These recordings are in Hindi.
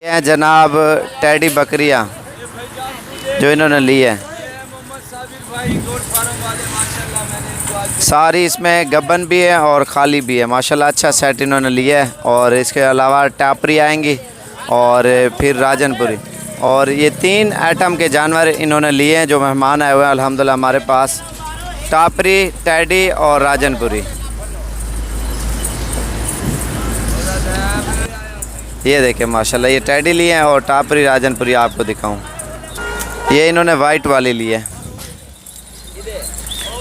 ये हैं जनाब टैडी बकरियां जो इन्होंने ली है। सारी इसमें गब्बन भी है और खाली भी है। माशाल्लाह अच्छा सेट इन्होंने लिया है। और इसके अलावा टापरी आएंगी और फिर राजनपुरी, और ये 3 आइटम के जानवर इन्होंने लिए हैं जो मेहमान आए हुए हैं अल्हम्दुलिल्लाह हमारे पास। टापरी, टैडी और राजनपुरी। ये देखें माशाल्लाह, ये टैडी लिए हैं और टापरी राजनपुरी आपको दिखाऊं। ये इन्होंने वाइट वाली ली है।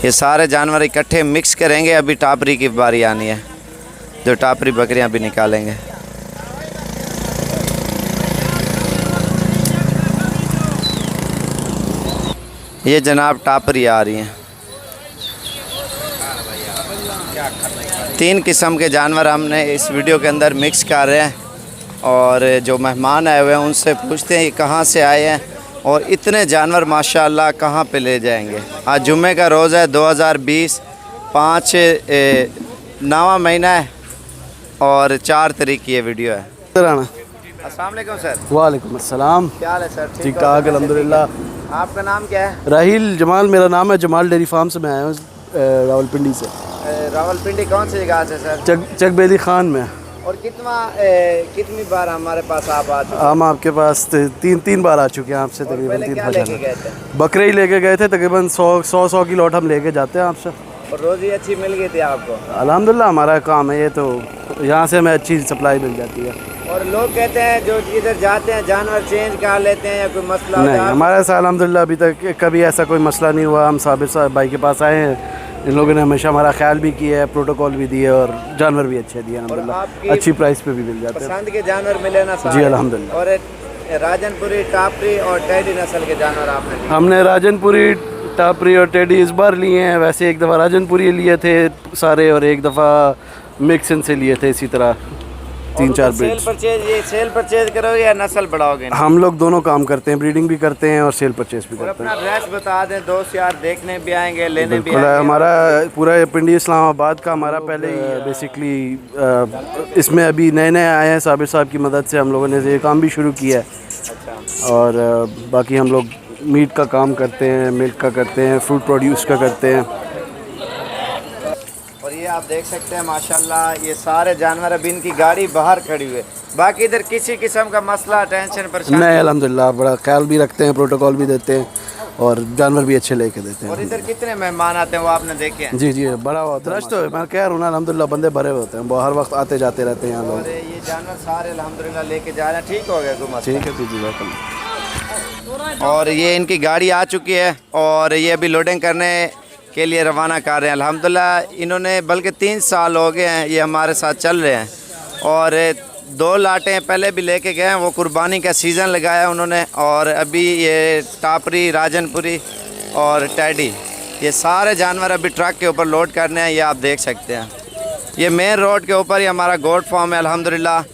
ये सारे जानवर इकट्ठे मिक्स करेंगे। अभी टापरी की बारी आनी है, जो टापरी बकरियां भी निकालेंगे। ये जनाब टापरी आ रही हैं। 3 किस्म के जानवर हमने इस वीडियो के अंदर मिक्स कर रहे हैं। और जो मेहमान आए हुए हैं उनसे पूछते हैं ये कहाँ से आए हैं और इतने जानवर माशाल्लाह कहाँ पे ले जाएंगे। आज जुम्मे का रोज़ है, 2020 5 9वां महीना है और 4 तारीख की ये वीडियो है। अस्सलाम वालेकुम सर। वालेकुम अस्सलाम। क्या हाल है सर? ठीक ठाक अल्हम्दुलिल्लाह। आपका नाम क्या है? राहिल जमाल मेरा नाम है। जमाल डेयरी फार्म से मैं आया हूँ रावलपिंडी से। रावलपिंडी कौन सी जगह से सर? चकबेली खान में। और कितनी बार हमारे पास आप आ चुके हैं? हम आपके पास तीन बार आ चुके हैं आपसे। तकरीबन 3 बार बकरे ही लेके गए थे। तकरीबन 100 की लॉट हम लेके जाते हैं आपसे। और रोज़ी अच्छी मिल गई थी आपको? अल्हम्दुलिल्लाह हमारा काम है ये, तो यहाँ से हमें अच्छी सप्लाई मिल जाती है। और लोग कहते हैं जो इधर जाते हैं जानवर चेंज कर लेते हैं या कोई मसला? नहीं, हमारे साथ अल्हम्दुलिल्लाह अभी तक कभी ऐसा कोई मसला नहीं हुआ। हम साबिर साहब भाई के पास आए हैं, इन लोगों ने हमेशा हमारा ख्याल भी किया है, प्रोटोकॉल भी दिए और जानवर भी अच्छे दिए अल्हम्दुलिल्लाह। अच्छी प्राइस पे भी मिल जाते हैं। पसंद के जानवर मिले ना सारे? जी अल्हम्दुलिल्लाह। और राजनपुरी, टापरी और टैडी नस्ल के जानवर आपने लिए? हमने राजनपुरी, टापरी और टैडी इस बार लिए हैं। वैसे एक दफ़ा राजनपुरी लिए थे सारे और एक दफ़ा मिक्स इनसे लिए थे इसी तरह 3-4 ब्रीड। सेल परचेज करोगे या नस्ल बढ़ाओगे? हम लोग दोनों काम करते हैं, ब्रीडिंग भी करते हैं और सेल परचेज भी करते हैं। अपना एड्रेस बता दें, दोस्त यार देखने भी आएंगे, लेने भी आएंगे। हमारा पूरा पिंडी इस्लामाबाद का हमारा पहले ही बेसिकली इसमें अभी नए आए हैं। साबिर साहब की मदद से हम लोगों ने ये काम भी शुरू किया है। अच्छा। और बाकी हम लोग मीट का काम करते हैं, मिल्क का करते हैं, फ्रूट प्रोड्यूस का करते हैं। और ये आप देख सकते हैं माशाल्लाह ये सारे जानवर, अभी इनकी गाड़ी बाहर खड़ी हुई है। बाकी इधर किसी किस्म का मसला, टेंशन, परेशानी नहीं अल्हम्दुलिल्लाह बड़ा ख्याल भी रखते हैं, प्रोटोकॉल भी देते हैं और जानवर भी अच्छे लेके देते हैं। और इधर कितने मेहमान आते हैं वो आपने देखे हैं? जी बड़ा रश तो मैं कह रहा हूँ ना अल्हम्दुलिल्लाह बंदे भरे होते हैं, वो हर वक्त आते जाते रहते हैं यहाँ लोग। और ये जानवर सारे अल्हम्दुलिल्लाह लेके जा रहे हैं। ठीक हो गया कोई मसला? ठीक है जी वेलकम। और ये इनकी गाड़ी आ चुकी है और ये अभी लोडिंग करने के लिए रवाना कर रहे हैं अल्हम्दुलिल्लाह। इन्होंने बल्कि 3 साल हो गए हैं ये हमारे साथ चल रहे हैं। और 2 लाटें पहले भी लेके गए हैं, वो कुर्बानी का सीज़न लगाया उन्होंने। और अभी ये टापरी, राजनपुरी और टैडी, ये सारे जानवर अभी ट्रक के ऊपर लोड करने हैं। ये आप देख सकते हैं, ये मेन रोड के ऊपर ही हमारा गोट फार्म है अल्हम्दुलिल्लाह।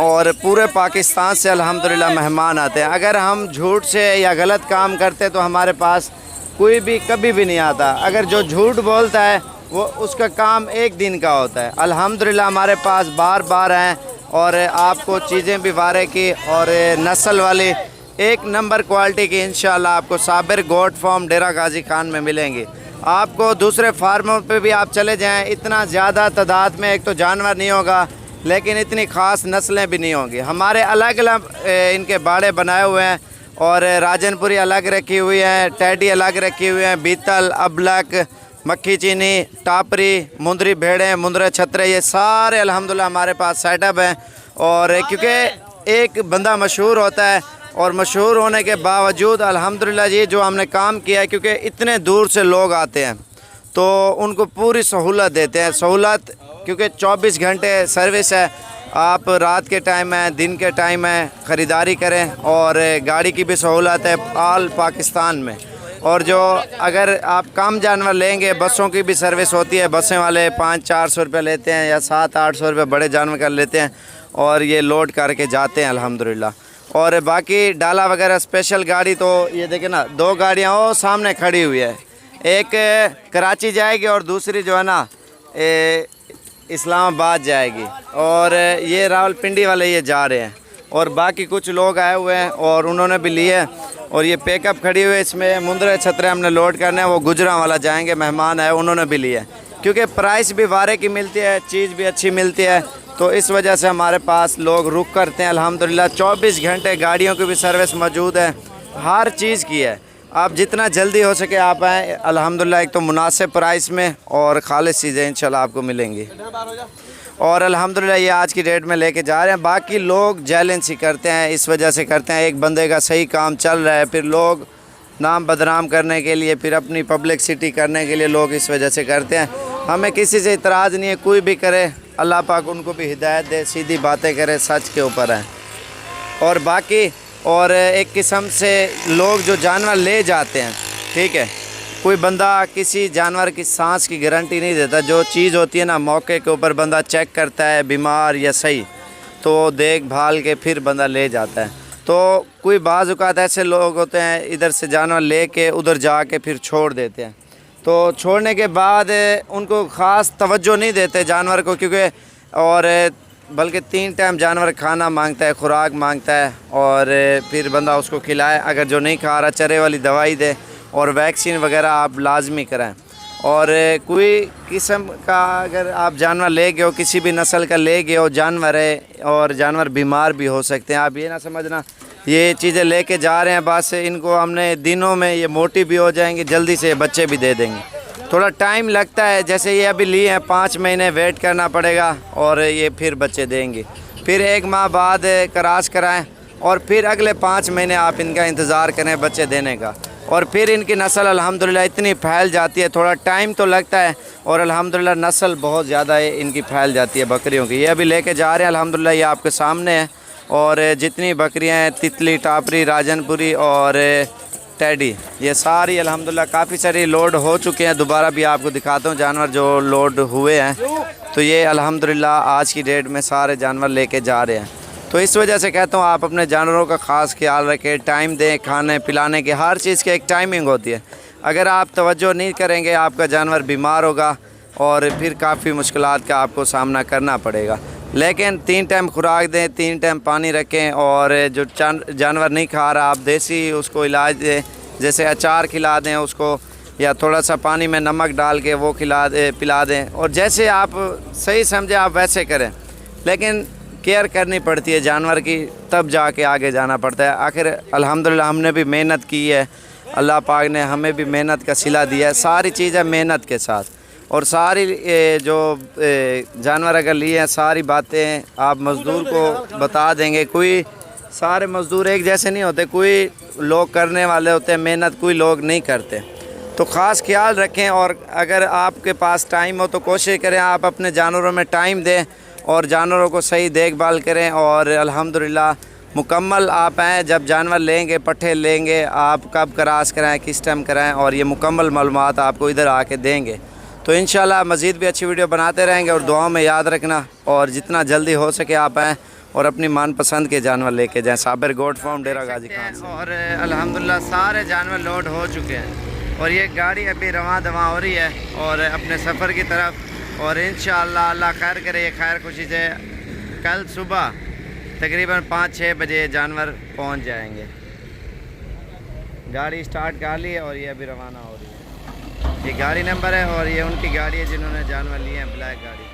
और पूरे पाकिस्तान से अल्हम्दुलिल्लाह मेहमान आते हैं। अगर हम झूठ से या गलत काम करते तो हमारे पास कोई भी कभी भी नहीं आता। अगर जो झूठ बोलता है वो उसका काम एक दिन का होता है। अल्हम्दुलिल्लाह हमारे पास बार हैं और आपको चीज़ें भी वारे की और नस्ल वाली 1 नंबर क्वालिटी की इंशाल्लाह आपको साबिर गोट फार्म डेरा गाजी खान में मिलेंगे। आपको दूसरे फार्मों पे भी आप चले जाएं, इतना ज़्यादा तादाद में एक तो जानवर नहीं होगा, लेकिन इतनी ख़ास नस्लें भी नहीं होंगी। हमारे अलग अलग इनके बाड़े बनाए हुए हैं और राजनपुरी अलग रखी हुई है, टैडी अलग रखी हुई हैं, बीतल, अबलक, मक्खी चीनी, टापरी, मुंदरी भेड़ें, मुंदरे छतरे, ये सारे अल्हम्दुलिल्लाह हमारे पास सेटअप हैं। और क्योंकि एक बंदा मशहूर होता है और मशहूर होने के बावजूद अल्हम्दुलिल्लाह ये जो हमने काम किया है, क्योंकि इतने दूर से लोग आते हैं तो उनको पूरी सहूलत देते हैं। सहूलत क्योंकि 24 घंटे सर्विस है। आप रात के टाइम है, दिन के टाइम है, ख़रीदारी करें। और गाड़ी की भी सहूलत है आल पाकिस्तान में। और जो अगर आप कम जानवर लेंगे, बसों की भी सर्विस होती है। बसें वाले 500-400 रुपये लेते हैं या 700-800 रुपये बड़े जानवर कर लेते हैं और ये लोड करके जाते हैं अल्हम्दुलिल्लाह। और बाकी डाला वगैरह स्पेशल गाड़ी तो ये देखें ना, 2 गाड़ियाँ वो सामने खड़ी हुई है। एक कराची जाएगी और दूसरी जो है ना इस्लामाबाद जाएगी। और ये रावलपिंडी वाले ये जा रहे हैं। और बाकी कुछ लोग आए हुए हैं और उन्होंने भी लिए। और ये पिकअप खड़ी हुई है, इसमें मुंदरे छतरे हमने लोड करने हैं। वो गुजरांवाला जाएंगे, मेहमान आए उन्होंने भी लिए, क्योंकि प्राइस भी वारे की मिलती है, चीज़ भी अच्छी मिलती है। तो इस वजह से हमारे पास लोग रुक करते हैं। अल्हम्दुलिल्लाह 24 घंटे गाड़ियों की भी सर्विस मौजूद है, हर चीज़ की है। आप जितना जल्दी हो सके आप आएँ। अल्हम्दुलिल्लाह एक तो मुनासिब प्राइस में और खालिस चीज़ें इंशाल्लाह आपको मिलेंगी। और अल्हम्दुलिल्लाह ये आज की डेट में लेके जा रहे हैं। बाकी लोग जैलेंसी करते हैं, इस वजह से करते हैं, एक बंदे का सही काम चल रहा है, फिर लोग नाम बदनाम करने के लिए, फिर अपनी पब्लिसिटी करने के लिए लोग इस वजह से करते हैं। हमें किसी से इतराज़ नहीं है, कोई भी करे, अल्लाह पाक उनको भी हिदायत दे, सीधी बातें करे, सच के ऊपर है। और बाकी और एक किस्म से लोग जो जानवर ले जाते हैं, ठीक है, कोई बंदा किसी जानवर की सांस की गारंटी नहीं देता। जो चीज़ होती है ना, मौके के ऊपर बंदा चेक करता है बीमार या सही, तो देखभाल के फिर बंदा ले जाता है। तो कोई बाज़ औक़ात ऐसे लोग होते हैं इधर से जानवर ले के उधर जा के फिर छोड़ देते हैं। तो छोड़ने के बाद उनको ख़ास तवज्जो नहीं देते जानवर को, क्योंकि और बल्कि 3 टाइम जानवर खाना मांगता है, खुराक मांगता है, और फिर बंदा उसको खिलाए। अगर जो नहीं खा रहा, चरे वाली दवाई दे और वैक्सीन वगैरह आप लाजमी कराएं। और कोई किस्म का अगर आप जानवर ले गए हो, किसी भी नस्ल का ले गए हो, जानवर है और जानवर बीमार भी हो सकते हैं। आप ये ना समझना ये चीज़ें लेके जा रहे हैं बस इनको हमने दिनों में ये मोटी भी हो जाएंगी, जल्दी से बच्चे भी दे देंगे। थोड़ा टाइम लगता है, जैसे ये अभी लिए हैं 5 महीने वेट करना पड़ेगा और ये फिर बच्चे देंगे। फिर 1 माह बाद क्रॉस कराएं और फिर अगले 5 महीने आप इनका इंतज़ार करें बच्चे देने का। और फिर इनकी नस्ल अल्हम्दुलिल्लाह इतनी फैल जाती है, थोड़ा टाइम तो लगता है और अल्हम्दुलिल्लाह नस्ल बहुत ज़्यादा इनकी फैल जाती है बकरियों की। ये अभी लेके जा रहे हैं अल्हम्दुलिल्लाह, ये आपके सामने है। और जितनी बकरियां हैं, तितली, टापरी, राजनपुरी और टैडी, ये सारी अल्हम्दुलिल्लाह काफ़ी सारी लोड हो चुके हैं। दोबारा भी आपको दिखाता हूँ जानवर जो लोड हुए हैं। तो ये अल्हम्दुलिल्लाह आज की डेट में सारे जानवर लेके जा रहे हैं। तो इस वजह से कहता हूँ आप अपने जानवरों का ख़ास ख्याल रखें, टाइम दें, खाने पिलाने की हर चीज़ की एक टाइमिंग होती है। अगर आप तवज्जो नहीं करेंगे आपका जानवर बीमार होगा और फिर काफ़ी मुश्किलात का आपको सामना करना पड़ेगा। लेकिन 3 टाइम खुराक दें, 3 टाइम पानी रखें, और जो जानवर नहीं खा रहा आप देसी उसको इलाज दें, जैसे अचार खिला दें उसको, या थोड़ा सा पानी में नमक डाल के वो पिला दें। और जैसे आप सही समझे आप वैसे करें, लेकिन केयर करनी पड़ती है जानवर की, तब जाके आगे जाना पड़ता है। आखिर अल्हम्दुलिल्लाह हमने भी मेहनत की है, अल्लाह पाक ने हमें भी मेहनत का सिला दिया है। सारी चीज़ें मेहनत के साथ, और सारी जो जानवर अगर लिए हैं सारी बातें आप मज़दूर को बता देंगे। कोई सारे मज़दूर एक जैसे नहीं होते, कोई लोग करने वाले होते हैं मेहनत, कोई लोग नहीं करते। तो ख़ास ख्याल रखें, और अगर आपके पास टाइम हो तो कोशिश करें आप अपने जानवरों में टाइम दें और जानवरों को सही देखभाल करें। और अल्हम्दुलिल्लाह मुकम्मल आप आएँ, जब जानवर लेंगे, पट्ठे लेंगे, आप कब क्रॉस कराएँ, किस टाइम कराएँ, और ये मुकम्मल मालूमात आपको इधर आके देंगे। तो इंशाल्लाह मज़ीद भी अच्छी वीडियो बनाते रहेंगे, और दुआओं में याद रखना, और जितना जल्दी हो सके आप आएँ और अपनी मनपसंद के जानवर लेके जाएँ। साबिर गोट फार्म, डेरा गाजी खान से। और अल्हम्दुलिल्लाह सारे जानवर लोड हो चुके हैं और ये गाड़ी अभी रवां दवां हो रही है और अपने सफ़र की तरफ। और इंशाअल्लाह अल्लाह खैर करे, ये खैर खुशी से कल सुबह तकरीबन 5-6 बजे जानवर पहुंच जाएंगे। गाड़ी स्टार्ट कर ली है और ये अभी रवाना हो रही है। ये गाड़ी नंबर है और ये उनकी गाड़ी है जिन्होंने जानवर लिए हैं, ब्लैक गाड़ी।